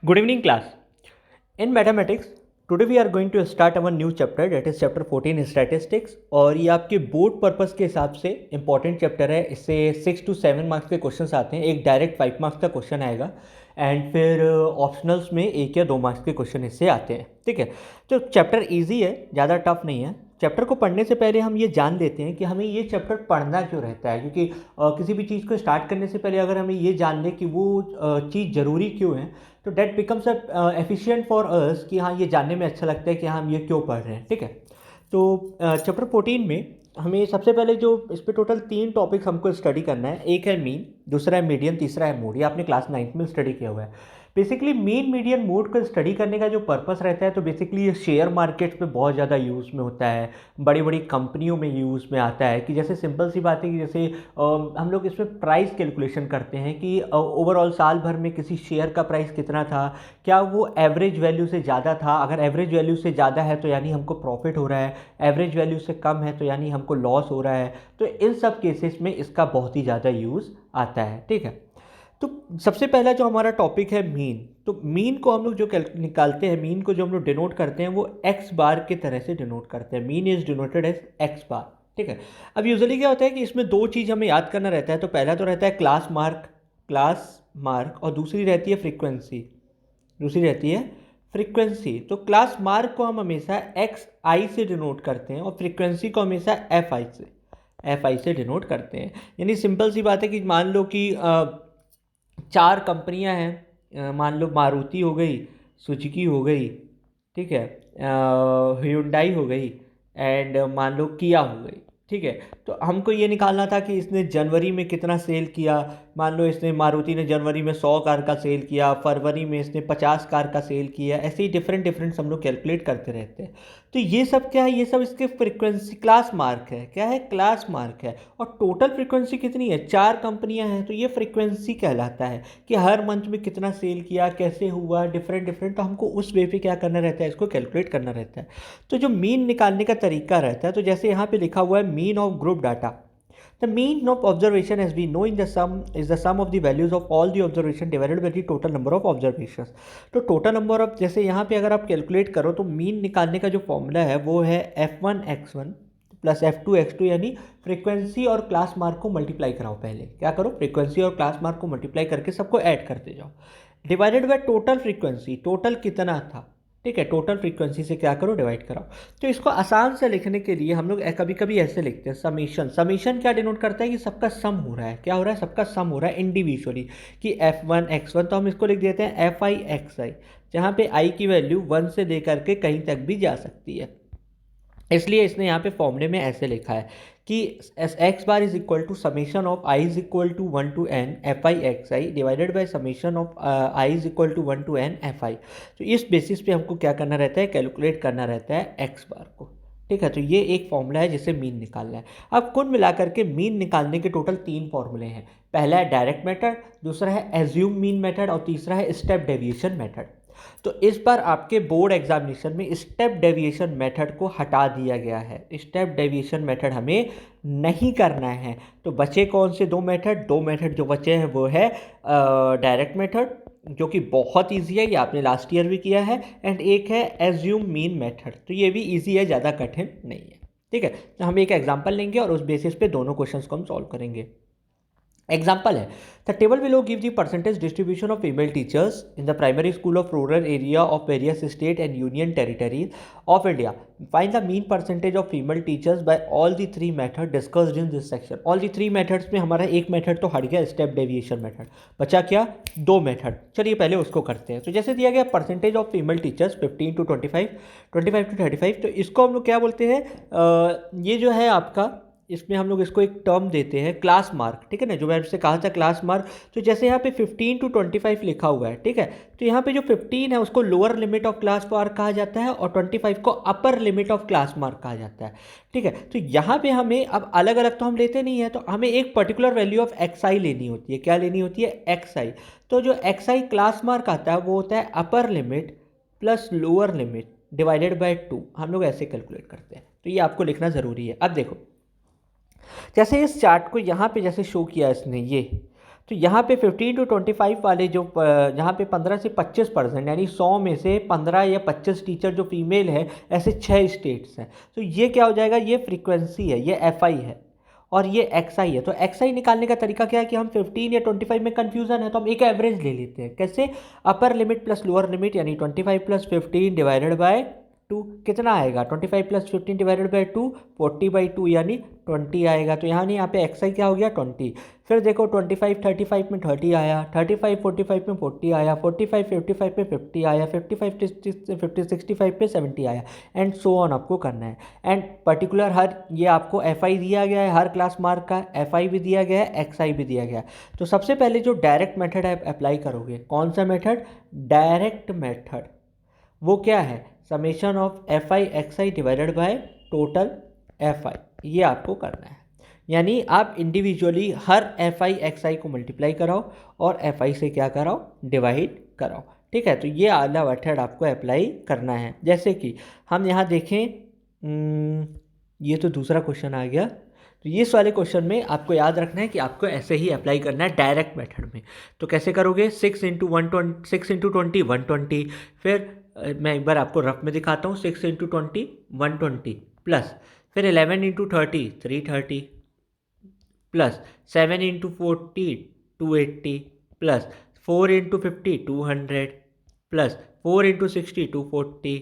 Good evening, class. In mathematics, today we are going to start our new chapter, that is chapter 14 statistics. और ये आपके board purpose के हिसाब से important chapter है. इससे 6 to 7 मार्क्स के क्वेश्चन आते हैं. एक डायरेक्ट 5 मार्क्स का क्वेश्चन आएगा एंड फिर ऑप्शनल्स में 1 या 2 मार्क्स के क्वेश्चन इससे आते हैं. ठीक है, तो चैप्टर ईजी है, ज़्यादा टफ नहीं है. चैप्टर को पढ़ने से पहले हम ये जान लेते हैं कि हमें ये चैप्टर पढ़ना क्यों रहता है, क्योंकि किसी भी चीज़ को स्टार्ट करने से पहले अगर हमें ये जान लें कि वो चीज़ ज़रूरी क्यों है, तो date becomes efficient for us कि हाँ ये जानने में अच्छा लगता है कि हाँ हम ये क्यों पढ़ रहे हैं. ठीक है, तो चैप्टर 14 में हमें सबसे पहले जो इस पर टोटल 3 टॉपिक्स हमको स्टडी करना है. एक है मीन, दूसरा है मीडियन, तीसरा है मोड. ये आपने क्लास 9th में स्टडी किया हुआ है. बेसिकली मीन मीडियन मोड को स्टडी करने का जो पर्पस रहता है, तो बेसिकली ये शेयर मार्केट्स में बहुत ज़्यादा यूज़ में होता है, बड़ी बड़ी कंपनियों में यूज़ में आता है. कि जैसे सिंपल सी बात है कि जैसे हम लोग इसमें प्राइस कैलकुलेशन करते हैं कि ओवरऑल साल भर में किसी शेयर का प्राइस कितना था, क्या वो एवरेज वैल्यू से ज़्यादा था. अगर एवरेज वैल्यू से ज़्यादा है तो यानी हमको प्रॉफिट हो रहा है, एवरेज वैल्यू से कम है तो यानी हमको लॉस हो रहा है. तो इन सब केसेस में इसका बहुत ही ज़्यादा यूज़ आता है. ठीक है, तो सबसे पहला जो हमारा टॉपिक है मीन. तो मीन को हम लोग जो निकालते हैं, मीन को जो हम लोग डिनोट करते हैं वो एक्स बार की तरह से डिनोट करते हैं. Mean is denoted as X bar. ठीक है, अब यूजुअली क्या होता है कि इसमें 2 चीज़ हमें याद करना रहता है. तो पहला तो रहता है क्लास मार्क और दूसरी रहती है फ्रीक्वेंसी. तो क्लास मार्क को हम हमेशा एक्स आई से डिनोट करते हैं और फ्रीक्वेंसी को हमेशा एफ आई से डिनोट करते हैं. यानी सिंपल सी बात है कि मान लो कि 4 कंपनियां हैं. मान लो मारुति हो गई, सुजुकी हो गई, ठीक है, ह्यूंडई हो गई एंड मान लो किया हो गई. ठीक है, तो हमको ये निकालना था कि इसने जनवरी में कितना सेल किया. मान लो इसने मारुति ने जनवरी में 100 कार का सेल किया, फरवरी में इसने 50 कार का सेल किया. ऐसे ही डिफरेंट डिफरेंट हम लोग कैलकुलेट करते रहते हैं. तो ये सब क्या है, ये सब इसके फ्रीक्वेंसी क्लास मार्क है. क्या है, क्लास मार्क है. और टोटल फ्रीक्वेंसी कितनी है, 4 कंपनियां हैं, तो ये फ्रीक्वेंसी कहलाता है कि हर मंथ में कितना सेल किया, कैसे हुआ, डिफरेंट डिफरेंट. तो हमको उस वे पे क्या करना रहता है, इसको कैलकुलेट करना रहता है. तो जो मीन निकालने का तरीका रहता है, तो जैसे यहाँ पे लिखा हुआ है mean of group data. The mean of observation, as we know, in the sum is the sum of the values of all the observation divided by the total number of observations. तो total number of, जैसे यहाँ पे अगर आप calculate करो तो mean निकालने का जो फॉर्मूला है वो है f1x1 प्लस f2x2, यानी फ्रीक्वेंसी और क्लास मार्क को मल्टीप्लाई कराओ. पहले क्या करो, फ्रीक्वेंसी और क्लास मार्क को मल्टीप्लाई करके सबको ऐड करते जाओ, divided by total frequency. Total कितना था, ठीक है, टोटल फ्रीक्वेंसी से क्या करो, डिवाइड कराओ. तो इसको आसान से लिखने के लिए हम लोग कभी कभी ऐसे लिखते हैं, समीशन क्या डिनोट करता है कि सबका सम हो रहा है. क्या हो रहा है, सबका सम हो रहा है इंडिविजुअली. कि f1x1, तो हम इसको लिख देते हैं fi(xi), जहाँ पे i की वैल्यू 1 से लेकर के कहीं तक भी जा सकती है. इसलिए इसने यहाँ पे फॉर्मूले में ऐसे लिखा है कि x bar is equal to summation of i is equal to 1 to n fi(xi) divided by summation of i is equal to 1 to n fi. तो इस बेसिस पे हमको क्या करना रहता है, कैलकुलेट करना रहता है एक्स बार को. ठीक है, तो ये एक फॉर्मूला है जिसे मीन निकालना है. अब कुल मिलाकर के मीन निकालने के टोटल 3 फॉर्मूले हैं. पहला है डायरेक्ट मेथड, दूसरा है एज्यूम मीन मेथड और तीसरा है स्टेप डेविएशन मेथड. तो इस बार आपके बोर्ड एग्जामिनेशन में स्टेप डेविएशन मेथड को हटा दिया गया है. स्टेप डेविएशन मेथड हमें नहीं करना है. तो बचे कौन से 2 मेथड, 2 मेथड जो बचे हैं वो है डायरेक्ट मेथड, जो कि बहुत इजी है, ये आपने लास्ट ईयर भी किया है, एंड एक है एज्यूम मीन मेथड. तो ये भी इजी है, ज़्यादा कठिन नहीं है. ठीक है, तो हम एक एग्जाम्पल लेंगे और उस बेसिस पे दोनों क्वेश्चंस को हम सॉल्व करेंगे. एग्जाम्पल है, the table below give the percentage distribution of female teachers in the primary school of rural area of various state and union territories of India. Find the mean percentage of female teachers by all the 3 method discussed in this section. All the 3 methods में हमारा एक method तो हट गया, step deviation method. बचा क्या, 2 method. चलिए पहले उसको करते हैं. तो जैसे दिया गया percentage of female teachers 15 to 25, 25 to 35. तो इसको हम लोग क्या बोलते हैं, ये जो है आपका, इसमें हम लोग इसको एक टर्म देते हैं क्लास मार्क. ठीक है ना, जो मैंने आपसे कहा था क्लास मार्क. तो जैसे यहाँ पे 15 to 25 लिखा हुआ है, ठीक है, तो यहाँ पे जो 15 है उसको lower limit of class mark कहा जाता है और 25 को upper limit of class mark कहा जाता है. ठीक है, तो यहाँ पे हमें अब अलग अलग तो हम लेते नहीं है, तो हमें एक पर्टिकुलर वैल्यू ऑफ एक्स आई लेनी होती है. क्या लेनी होती है, एक्स आई. तो जो एक्स आई क्लास मार्क आता है वो होता है upper limit plus lower limit divided by 2. हम लोग ऐसे कैलकुलेट करते हैं, तो ये आपको लिखना ज़रूरी है. अब देखो, जैसे इस चार्ट को यहाँ पे जैसे शो किया इसने ये, तो यहाँ पे 15 to 25 वाले जो यहाँ पे 15 से 25% यानी 100 में से 15 या 25 टीचर जो फीमेल है, ऐसे 6 स्टेट्स हैं। तो ये क्या हो जाएगा, ये फ्रीक्वेंसी है, ये एफ आई है और ये एक्स आई है। तो एक्स आई निकालने का तरीका क्या है कि हम 15 या 25 में कन्फ्यूजन है तो हम एक एवरेज ले लेते हैं। कैसे, upper limit plus lower limit यानी 25 प्लस 15 डिवाइडेड बाय 2 कितना आएगा, 25 प्लस 15 डिवाइडेड बाई 2 40/2 यानी 20 आएगा। तो यहाँ नहीं, यहाँ पे एक्स आई क्या हो गया 20। फिर देखो 25 35 में 30 आया, 35 45 में 40 आया, 45 55 में 50 आया, 55 50 65 पे 70 आया, एंड सो ऑन आपको करना है। एंड पर्टिकुलर हर ये आपको एफ आई दिया गया है, हर क्लास मार्क का एफ आई भी दिया गया है, एक्स आई भी दिया गया है। तो सबसे पहले जो डायरेक्ट मेथड है अप्लाई करोगे, कौन सा मेथड, डायरेक्ट मेथड, वो क्या है, summation of F I X I divided by total F I, ये आपको करना है। यानी आप इंडिविजुअली हर एफ आई एक्स आई को मल्टीप्लाई कराओ और एफ आई से क्या कराओ, डिवाइड कराओ। ठीक है, तो ये वाला मेथड आपको अप्लाई करना है। जैसे कि हम यहाँ देखें, ये तो दूसरा क्वेश्चन आ गया। तो ये वाले क्वेश्चन में आपको याद रखना है कि आपको ऐसे ही अप्लाई करना है डायरेक्ट मेथड में। तो कैसे करोगे, 6 इंटू 120 6 इंटू 20 120, फिर मैं एक बार आपको रफ में दिखाता हूँ, 6 इंटू 20 120 प्लस फिर 11 into 30 330 plus 7 into 40 280 plus 4 into 50 200 plus 4 into 60 240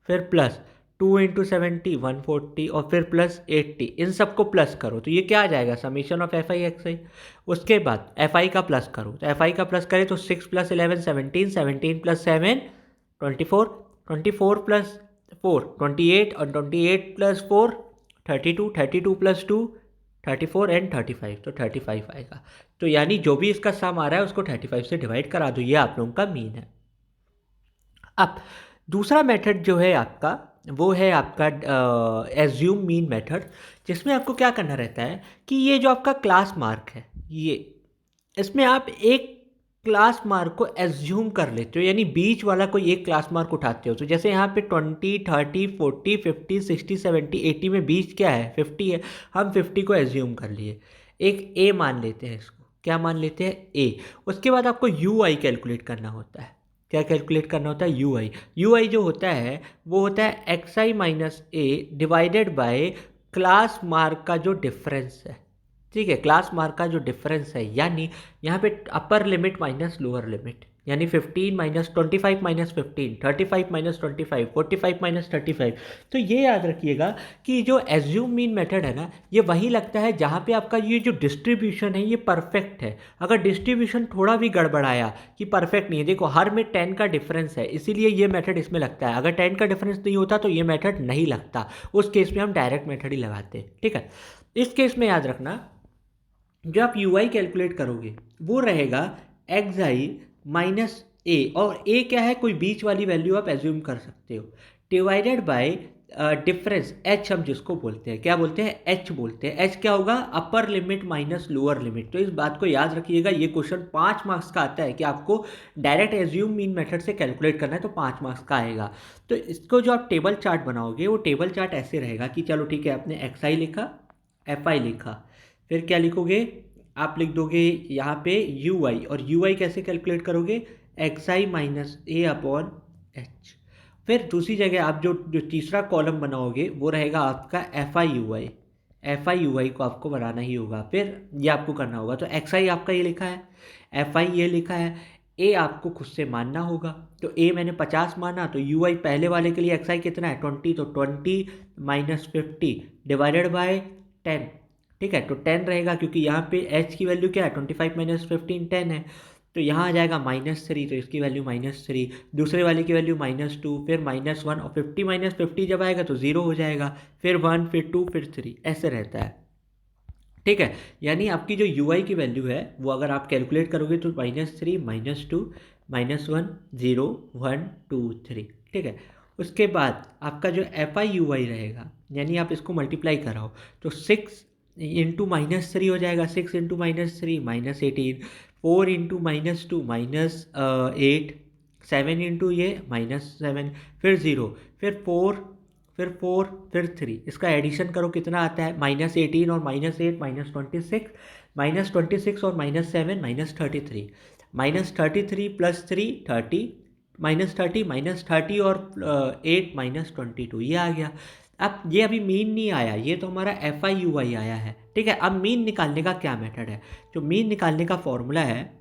फिर प्लस 2 इंटू 70 140 और फिर प्लस 80। इन सबको प्लस करो तो ये क्या आ जाएगा, summation of F I X I. उसके बाद एफ आई का प्लस करो, तो एफ आई का प्लस करें तो 6 प्लस 11 17 17 प्लस 7 24 24 प्लस 4 28 और 28 प्लस 4 32 32 प्लस 2 34 एंड 35, तो 35 आएगा। तो यानी जो भी इसका सम आ रहा है उसको 35 से डिवाइड करा दो, ये आप लोगों का मीन है। अब दूसरा मेथड जो है आपका, वो है आपका एज्यूम मीन मेथड, जिसमें आपको क्या करना रहता है कि ये जो आपका क्लास मार्क है, ये इसमें आप एक क्लास मार्क को एज्यूम कर लेते हो, यानी बीच वाला कोई एक क्लास मार्क उठाते हो। तो जैसे यहाँ पे 20 30 40 50 60 70 80 में बीच क्या है, 50 है, हम 50 को एज्यूम कर लिए, एक ए मान लेते हैं इसको, क्या मान लेते हैं, ए। उसके बाद आपको यू आई कैलकुलेट करना होता है। क्या कैलकुलेट करना होता है, यू आई। यू आई जो होता है वो होता है x I minus A divided by class mark का जो डिफरेंस है। ठीक है, क्लास मार्क का जो डिफरेंस है, यानी यहाँ पे upper limit minus lower limit, यानी 15 माइनस 25 माइनस 15 35 माइनस 25 45 माइनस 35। तो ये याद रखिएगा कि जो एज्यूम मीन मेथड है ना, ये वही लगता है जहाँ पे आपका ये जो डिस्ट्रीब्यूशन है ये परफेक्ट है। अगर डिस्ट्रीब्यूशन थोड़ा भी गड़बड़ाया कि परफेक्ट नहीं है, देखो हर में 10 का डिफरेंस है, इसीलिए ये मेथड इसमें लगता है। अगर 10 का डिफरेंस नहीं होता तो ये मेथड नहीं लगता, उस केस में हम डायरेक्ट मेथड ही लगाते हैं। ठीक है, इस केस में याद रखना, जो आप यू आई कैलकुलेट करोगे वो रहेगा एक्स आई माइनस ए, और ए क्या है, कोई बीच वाली वैल्यू आप एज्यूम कर सकते हो, डिवाइडेड बाय डिफरेंस एच, हम जिसको बोलते हैं, क्या बोलते हैं, एच बोलते हैं। एच क्या होगा, upper limit minus lower limit. तो इस बात को याद रखिएगा, ये क्वेश्चन 5 मार्क्स का आता है कि आपको डायरेक्ट एज्यूम मीन मेथड से कैलकुलेट करना है, तो 5 मार्क्स का आएगा। तो इसको जो आप टेबल चार्ट बनाओगे, वो टेबल चार्ट ऐसे रहेगा कि चलो ठीक है, आपने एक्स आई लिखा, एफ आई लिखा, फिर क्या लिखोगे, आप लिख दोगे यहाँ पे यू आई, और यू आई कैसे कैलकुलेट करोगे, एक्स आई माइनस ए अपॉन एच। फिर दूसरी जगह आप जो जो तीसरा कॉलम बनाओगे वो रहेगा आपका F I U I. F I U I को आपको बनाना ही होगा, फिर ये आपको करना होगा। तो एक्स आई आपका ये लिखा है, एफ आई ये लिखा है, ए आपको खुद से मानना होगा। तो ए मैंने 50 माना, तो यू आई पहले वाले के लिए एक्स आई कितना है 20, तो 20 माइनस 50 डिवाइडेड बाय 10। ठीक है, तो 10 रहेगा, क्योंकि यहाँ पे h की वैल्यू क्या है, 25 माइनस 15 10 है, तो यहाँ आ जाएगा -3, तो इसकी वैल्यू -3, दूसरे वाले की वैल्यू -2, फिर -1, और 50 माइनस 50 जब आएगा तो 0 हो जाएगा, फिर 1 फिर 2 फिर 3, ऐसे रहता है। ठीक है, यानी आपकी जो यू आई की वैल्यू है वो अगर आप कैलकुलेट करोगे तो -3 -2 -1 0 1 2 3। ठीक है, उसके बाद आपका जो एफ आई यू आई रहेगा, यानी आप इसको मल्टीप्लाई कराओ तो 6 इंटू -3 हो जाएगा, 6 इंटू -3 -18, 4 इंटू -2 -8, 7 इंटू ये -7, फिर 0, फिर 4 फिर 4 फिर 3, इसका एडिशन करो कितना आता है, -18 और -8 -26, -26 और -7 -33, -33 + 3 30, -30 -30 और 8 -22, ये आ गया। अब ये अभी मीन नहीं आया, ये तो हमारा FI/UI आया है, ठीक है। अब मीन निकालने का क्या मेथड है? जो मीन निकालने का फॉर्मूला है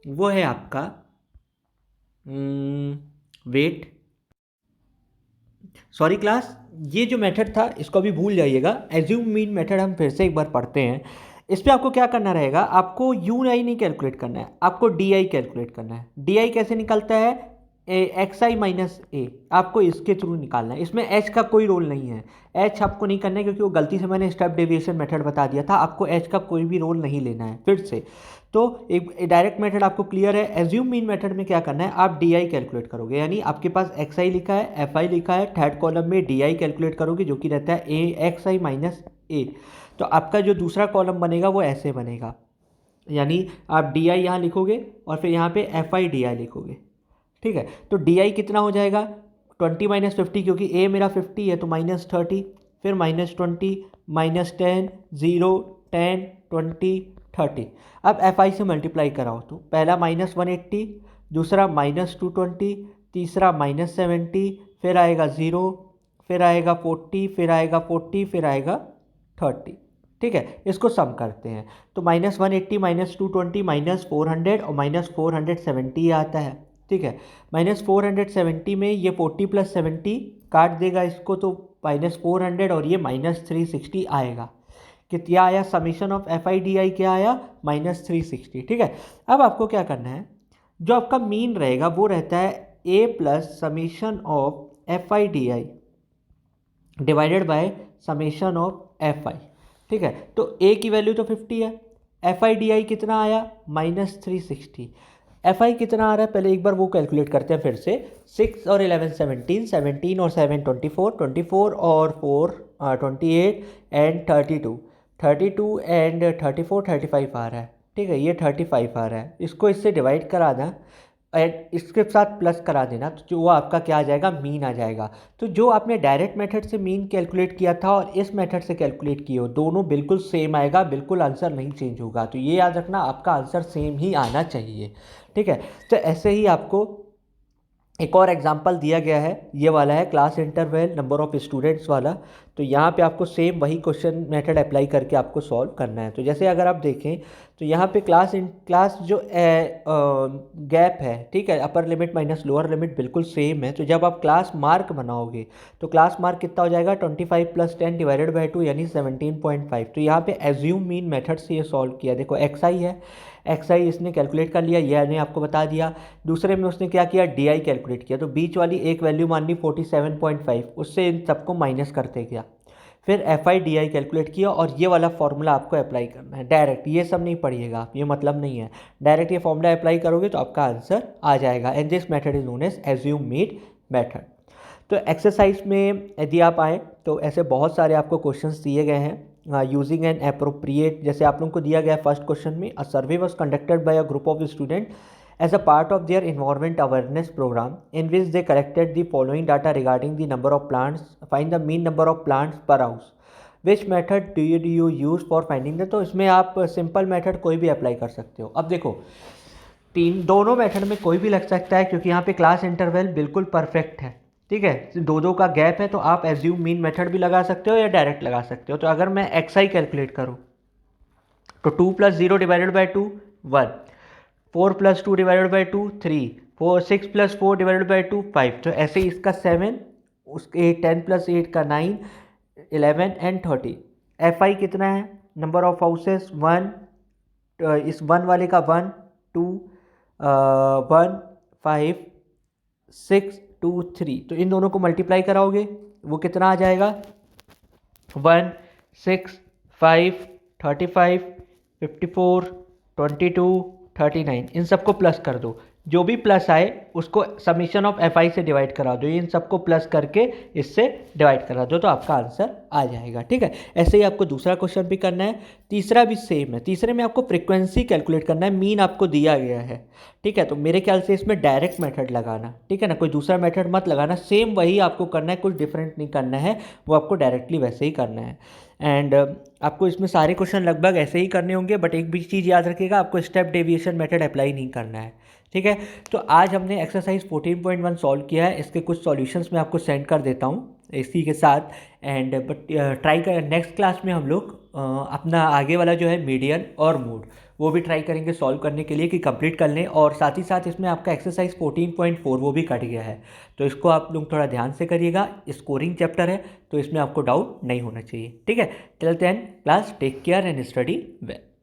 वो है आपका वेट, सॉरी क्लास, ये जो मेथड था इसको अभी भूल जाइएगा। एज्यूम मीन मेथड हम फिर से एक बार पढ़ते हैं। इस पर आपको क्या करना रहेगा, आपको UI नहीं कैलकुलेट करना है, आपको DI कैलकुलेट करना है। DI कैसे निकलता है? XI - A, आपको इसके थ्रू निकालना है। इसमें H का कोई रोल नहीं है, H आपको नहीं करना है क्योंकि वो गलती से मैंने स्टेप डेविएशन मेथड बता दिया था। आपको H का कोई भी रोल नहीं लेना है फिर से। तो एक डायरेक्ट मेथड आपको क्लियर है। एज्यूम मीन मेथड में क्या करना है, आप DI कैलकुलेट करोगे, यानी आपके पास XI लिखा है, FI लिखा है, थर्ड कॉलम में DI कैलकुलेट करोगे जो कि रहता है XI - A। तो आपका जो दूसरा कॉलम बनेगा वो ऐसे बनेगा, यानी आप DI यहाँ लिखोगे और फिर यहाँ पे FI/DI लिखोगे, ठीक है। तो DI कितना हो जाएगा, 20 - 50, क्योंकि A मेरा 50 है तो -30, फिर -20 -10 0 10 20 30। अब FI से मल्टीप्लाई कराओ तो पहला -180, दूसरा -220, तीसरा -70, फिर आएगा 0, फिर आएगा 40, फिर आएगा 40, फिर आएगा 30, ठीक है। इसको सम करते हैं तो -180 -220 -400 और -470 आता है, ठीक है। -470 में ये 40 + 70 काट देगा इसको, तो -400 और ये -360 आएगा। कितना आया? समीशन ऑफ FI/DI क्या आया? -360, ठीक है। अब आपको क्या करना है, जो आपका मीन रहेगा वो रहता है A + summation of FI/DI divided by summation of FI, ठीक है। तो A की वैल्यू तो 50 है, FI/DI कितना आया? -360। FI कितना आ रहा है पहले एक बार वो कैलकुलेट करते हैं फिर से। 6 और 11 17, 17 और 7 24, 24 और 4 28 एंड 32, 32 एंड 34 35 आ रहा है, ठीक है। ये 35 आ रहा है, इसको इससे डिवाइड करा दें एंड इसके साथ प्लस करा देना, तो जो वो आपका क्या आ जाएगा? मीन आ जाएगा। तो जो आपने डायरेक्ट मेथड से मीन कैलकुलेट किया था और इस मेथड से कैलकुलेट किए हो, दोनों बिल्कुल सेम आएगा, बिल्कुल आंसर नहीं चेंज होगा। तो ये याद रखना, आपका आंसर सेम ही आना चाहिए, ठीक है। तो ऐसे ही आपको एक और एग्जांपल दिया गया है, ये वाला है class interval number of students वाला। तो यहाँ पे आपको सेम वही क्वेश्चन मेथड अप्लाई करके आपको सॉल्व करना है। तो जैसे अगर आप देखें तो यहाँ पे क्लास जो गैप है, ठीक है, upper limit minus lower limit बिल्कुल सेम है। तो जब आप क्लास मार्क बनाओगे तो क्लास मार्क कितना हो जाएगा? 25 + 10 डिवाइडेड बाई 2 यानी 17.5। तो यहाँ पे एज्यूम मीन मेथड से ये सॉल्व किया। देखो XI है, XI इसने कैलकुलेट कर लिया, ये मैंने आपको बता दिया। दूसरे में उसने क्या किया? DI कैलकुलेट किया। तो बीच वाली एक वैल्यू मान ली 47.5, उससे इन सबको माइनस करते गया। फिर FI/DI कैलकुलेट किया और ये वाला फॉर्मूला आपको अप्लाई करना है डायरेक्ट। ये सब नहीं पढ़िएगा आप, ये मतलब नहीं है। डायरेक्ट ये फॉर्मूला अप्लाई करोगे तो आपका आंसर आ जाएगा। And this method is known as assumed mean method. तो एक्सरसाइज में यदि आप आए तो ऐसे बहुत सारे आपको क्वेश्चंस दिए गए हैं। यूजिंग एन अप्रोप्रिएट, जैसे आप लोगों को दिया गया फर्स्ट क्वेश्चन में, a survey was conducted by a group of student as a part of their environment awareness program in which they collected the following data regarding the number of plants. Find the mean number of plants per house. Which method do you use for finding the? तो इसमें आप simple method कोई भी apply कर सकते हो। अब देखो, दोनों मेथड में कोई भी लग सकता है क्योंकि यहाँ पे क्लास इंटरवल बिल्कुल परफेक्ट है, ठीक है। दो का गैप है, तो आप एज्यूम मीन मेथड भी लगा सकते हो या डायरेक्ट लगा सकते हो। तो अगर मैं XI कैलकुलेट करूँ तो 2 + 0 divided by 2 1, 4 + 2 divided by 2 3, 6 + 4 divided by 2 5। तो ऐसे ही इसका 7, उसके 10 + 8 का 9, 11 एंड 30। FI कितना है? नंबर ऑफ हाउसेस 1, इस 1 वाले का 1 2 1 5 6 2 3। तो इन दोनों को मल्टीप्लाई कराओगे वो कितना आ जाएगा? 1 6 5 35 54 22 39। इन सबको प्लस कर दो, जो भी प्लस आए उसको समीशन ऑफ एफ आई से डिवाइड करा दो, इन सबको प्लस करके इससे डिवाइड करा दो तो आपका आंसर आ जाएगा। ठीक है, ऐसे ही आपको दूसरा क्वेश्चन भी करना है, तीसरा भी सेम है। तीसरे में आपको फ्रीक्वेंसी कैलकुलेट करना है, मीन आपको दिया गया है। ठीक है, तो मेरे ख्याल से इसमें डायरेक्ट मेथड लगाना, ठीक है ना, कोई दूसरा मेथड मत लगाना, सेम वही आपको करना है, कुछ डिफरेंट नहीं करना है, वो आपको डायरेक्टली वैसे ही करना है। एंड आपको इसमें सारे क्वेश्चन लगभग ऐसे ही करने होंगे, बट एक भी चीज़ याद रखिएगा, आपको स्टेप डेविएशन मेथड अप्लाई नहीं करना है। ठीक है, तो आज हमने एक्सरसाइज 14.1 सॉल्व किया है, इसके कुछ सॉल्यूशंस मैं आपको सेंड कर देता हूँ इसी के साथ। एंड बट ट्राई कर, नेक्स्ट क्लास में हम लोग अपना आगे वाला जो है मीडियन और मूड वो भी ट्राई करेंगे सॉल्व करने के लिए कि कंप्लीट कर लें। और साथ ही साथ इसमें आपका एक्सरसाइज 14.4 वो भी कट गया है, तो इसको आप लोग थोड़ा ध्यान से करिएगा, स्कोरिंग चैप्टर है तो इसमें आपको डाउट नहीं होना चाहिए। ठीक है, till then class take care and study well.